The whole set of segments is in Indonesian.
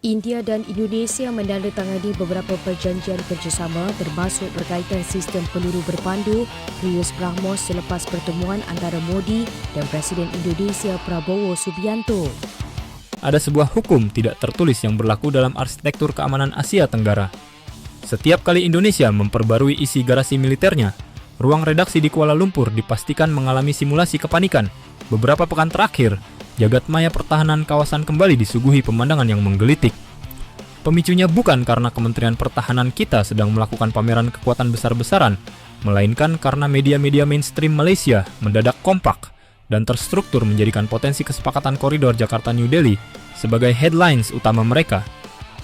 India dan Indonesia menandatangani beberapa perjanjian kerjasama termasuk berkaitan sistem peluru berpandu Prius BrahMos selepas pertemuan antara Modi dan Presiden Indonesia Prabowo Subianto. Ada sebuah hukum tidak tertulis yang berlaku dalam arsitektur keamanan Asia Tenggara. Setiap kali Indonesia memperbarui isi garasi militernya, ruang redaksi di Kuala Lumpur dipastikan mengalami simulasi kepanikan. Beberapa pekan terakhir, jagat maya pertahanan kawasan kembali disuguhi pemandangan yang menggelitik. Pemicunya bukan karena Kementerian Pertahanan kita sedang melakukan pameran kekuatan besar-besaran, melainkan karena media-media mainstream Malaysia mendadak kompak dan terstruktur menjadikan potensi kesepakatan koridor Jakarta-New Delhi sebagai headlines utama mereka.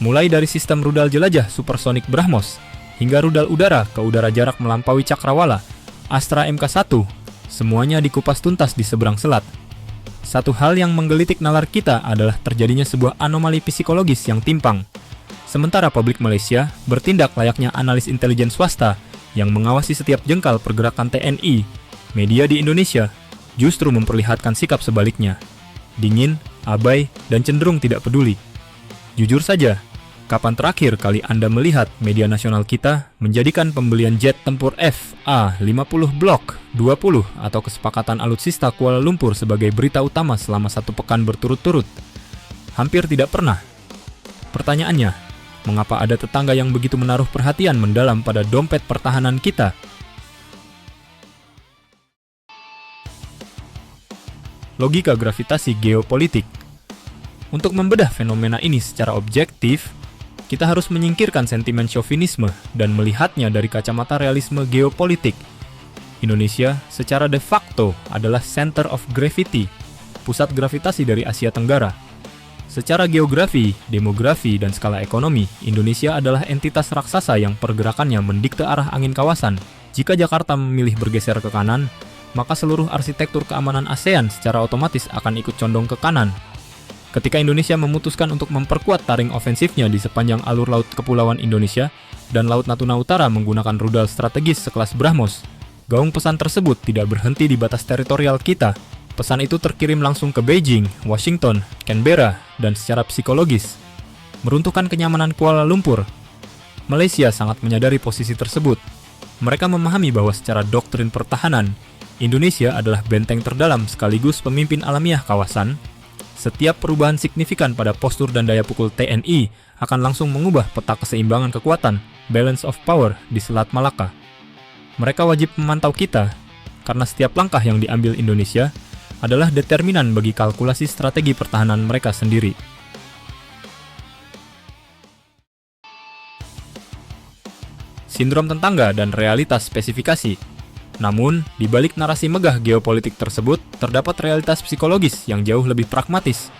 Mulai dari sistem rudal jelajah supersonik BrahMos, hingga rudal udara ke udara jarak melampaui Cakrawala, Astra Mk1, semuanya dikupas tuntas di seberang selat. Satu hal yang menggelitik nalar kita adalah terjadinya sebuah anomali psikologis yang timpang. Sementara publik Malaysia bertindak layaknya analis intelijen swasta yang mengawasi setiap jengkal pergerakan TNI, media di Indonesia justru memperlihatkan sikap sebaliknya. Dingin, abai, dan cenderung tidak peduli. Jujur saja, kapan terakhir kali Anda melihat media nasional kita menjadikan pembelian jet tempur FA-50 Block 20 atau kesepakatan alutsista Kuala Lumpur sebagai berita utama selama 1 pekan berturut-turut? Hampir tidak pernah. Pertanyaannya, mengapa ada tetangga yang begitu menaruh perhatian mendalam pada dompet pertahanan kita? Logika gravitasi geopolitik. Untuk membedah fenomena ini secara objektif, kita harus menyingkirkan sentimen chauvinisme dan melihatnya dari kacamata realisme geopolitik. Indonesia secara de facto adalah center of gravity, pusat gravitasi dari Asia Tenggara. Secara geografi, demografi, dan skala ekonomi, Indonesia adalah entitas raksasa yang pergerakannya mendikte arah angin kawasan. Jika Jakarta memilih bergeser ke kanan, maka seluruh arsitektur keamanan ASEAN secara otomatis akan ikut condong ke kanan. Ketika Indonesia memutuskan untuk memperkuat taring ofensifnya di sepanjang alur laut Kepulauan Indonesia dan Laut Natuna Utara menggunakan rudal strategis sekelas BrahMos, gaung pesan tersebut tidak berhenti di batas teritorial kita. Pesan itu terkirim langsung ke Beijing, Washington, Canberra, dan secara psikologis meruntuhkan kenyamanan Kuala Lumpur. Malaysia sangat menyadari posisi tersebut. Mereka memahami bahwa secara doktrin pertahanan, Indonesia adalah benteng terdalam sekaligus pemimpin alamiah kawasan. Setiap perubahan signifikan pada postur dan daya pukul TNI akan langsung mengubah peta keseimbangan kekuatan, balance of power, di Selat Malaka. Mereka wajib memantau kita, karena setiap langkah yang diambil Indonesia adalah determinan bagi kalkulasi strategi pertahanan mereka sendiri. Sindrom tetangga dan realitas spesifikasi. Namun, di balik narasi megah geopolitik tersebut, terdapat realitas psikologis yang jauh lebih pragmatis.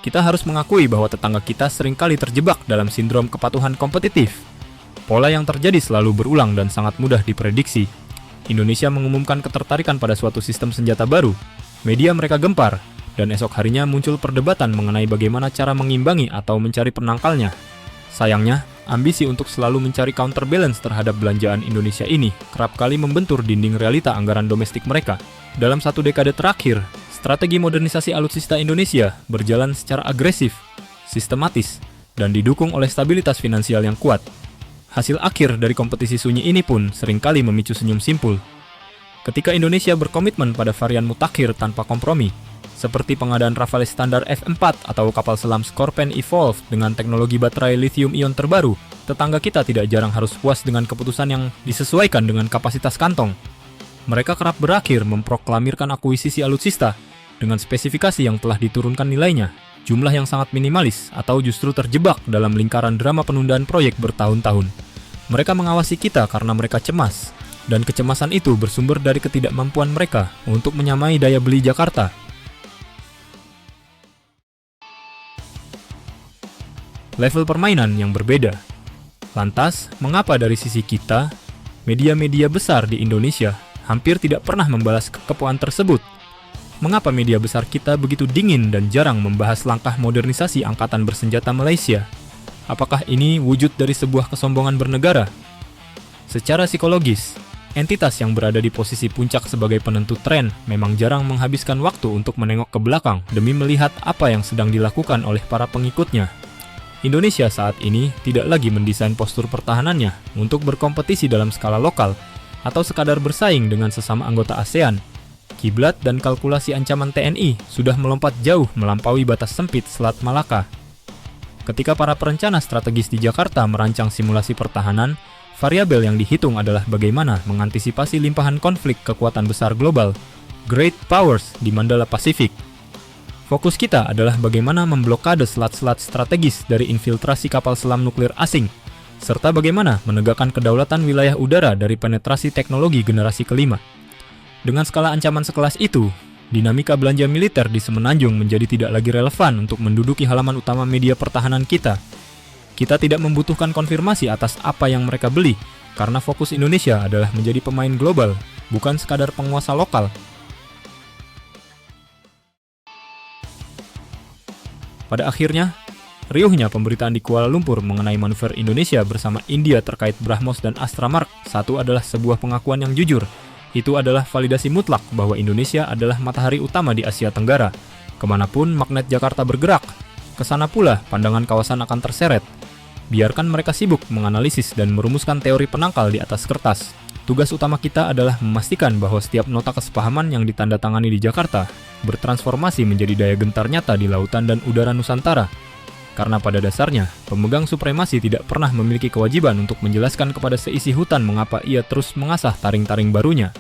Kita harus mengakui bahwa tetangga kita seringkali terjebak dalam sindrom kepatuhan kompetitif. Pola yang terjadi selalu berulang dan sangat mudah diprediksi. Indonesia mengumumkan ketertarikan pada suatu sistem senjata baru. Media mereka gempar, dan esok harinya muncul perdebatan mengenai bagaimana cara mengimbangi atau mencari penangkalnya. Sayangnya, ambisi untuk selalu mencari counterbalance terhadap belanjaan Indonesia ini kerap kali membentur dinding realita anggaran domestik mereka. Dalam 1 dekade terakhir, strategi modernisasi alutsista Indonesia berjalan secara agresif, sistematis, dan didukung oleh stabilitas finansial yang kuat. Hasil akhir dari kompetisi sunyi ini pun seringkali memicu senyum simpul. Ketika Indonesia berkomitmen pada varian mutakhir tanpa kompromi, seperti pengadaan Rafale standar F4 atau kapal selam Scorpene Evolved dengan teknologi baterai lithium-ion terbaru, tetangga kita tidak jarang harus puas dengan keputusan yang disesuaikan dengan kapasitas kantong. Mereka kerap berakhir memproklamirkan akuisisi alutsista dengan spesifikasi yang telah diturunkan nilainya, jumlah yang sangat minimalis, atau justru terjebak dalam lingkaran drama penundaan proyek bertahun-tahun. Mereka mengawasi kita karena mereka cemas, dan kecemasan itu bersumber dari ketidakmampuan mereka untuk menyamai daya beli Jakarta. Level permainan yang berbeda. Lantas, mengapa dari sisi kita, media-media besar di Indonesia hampir tidak pernah membalas kekepuan tersebut? Mengapa media besar kita begitu dingin dan jarang membahas langkah modernisasi angkatan bersenjata Malaysia? Apakah ini wujud dari sebuah kesombongan bernegara? Secara psikologis, entitas yang berada di posisi puncak sebagai penentu tren memang jarang menghabiskan waktu untuk menengok ke belakang demi melihat apa yang sedang dilakukan oleh para pengikutnya. Indonesia saat ini tidak lagi mendesain postur pertahanannya untuk berkompetisi dalam skala lokal atau sekadar bersaing dengan sesama anggota ASEAN. Kiblat dan kalkulasi ancaman TNI sudah melompat jauh melampaui batas sempit Selat Malaka. Ketika para perencana strategis di Jakarta merancang simulasi pertahanan, variabel yang dihitung adalah bagaimana mengantisipasi limpahan konflik kekuatan besar global, Great Powers di Mandala Pasifik. Fokus kita adalah bagaimana memblokade selat-selat strategis dari infiltrasi kapal selam nuklir asing, serta bagaimana menegakkan kedaulatan wilayah udara dari penetrasi teknologi generasi kelima. Dengan skala ancaman sekelas itu, dinamika belanja militer di Semenanjung menjadi tidak lagi relevan untuk menduduki halaman utama media pertahanan kita. Kita tidak membutuhkan konfirmasi atas apa yang mereka beli, karena fokus Indonesia adalah menjadi pemain global, bukan sekadar penguasa lokal. Pada akhirnya, riuhnya pemberitaan di Kuala Lumpur mengenai manuver Indonesia bersama India terkait BrahMos dan Astra Mark satu adalah sebuah pengakuan yang jujur. Itu adalah validasi mutlak bahwa Indonesia adalah matahari utama di Asia Tenggara. Kemanapun magnet Jakarta bergerak, kesana pula pandangan kawasan akan terseret. Biarkan mereka sibuk menganalisis dan merumuskan teori penangkal di atas kertas. Tugas utama kita adalah memastikan bahwa setiap nota kesepahaman yang ditandatangani di Jakarta bertransformasi menjadi daya gentar nyata di lautan dan udara Nusantara. Karena pada dasarnya, pemegang supremasi tidak pernah memiliki kewajiban untuk menjelaskan kepada seisi hutan mengapa ia terus mengasah taring-taring barunya.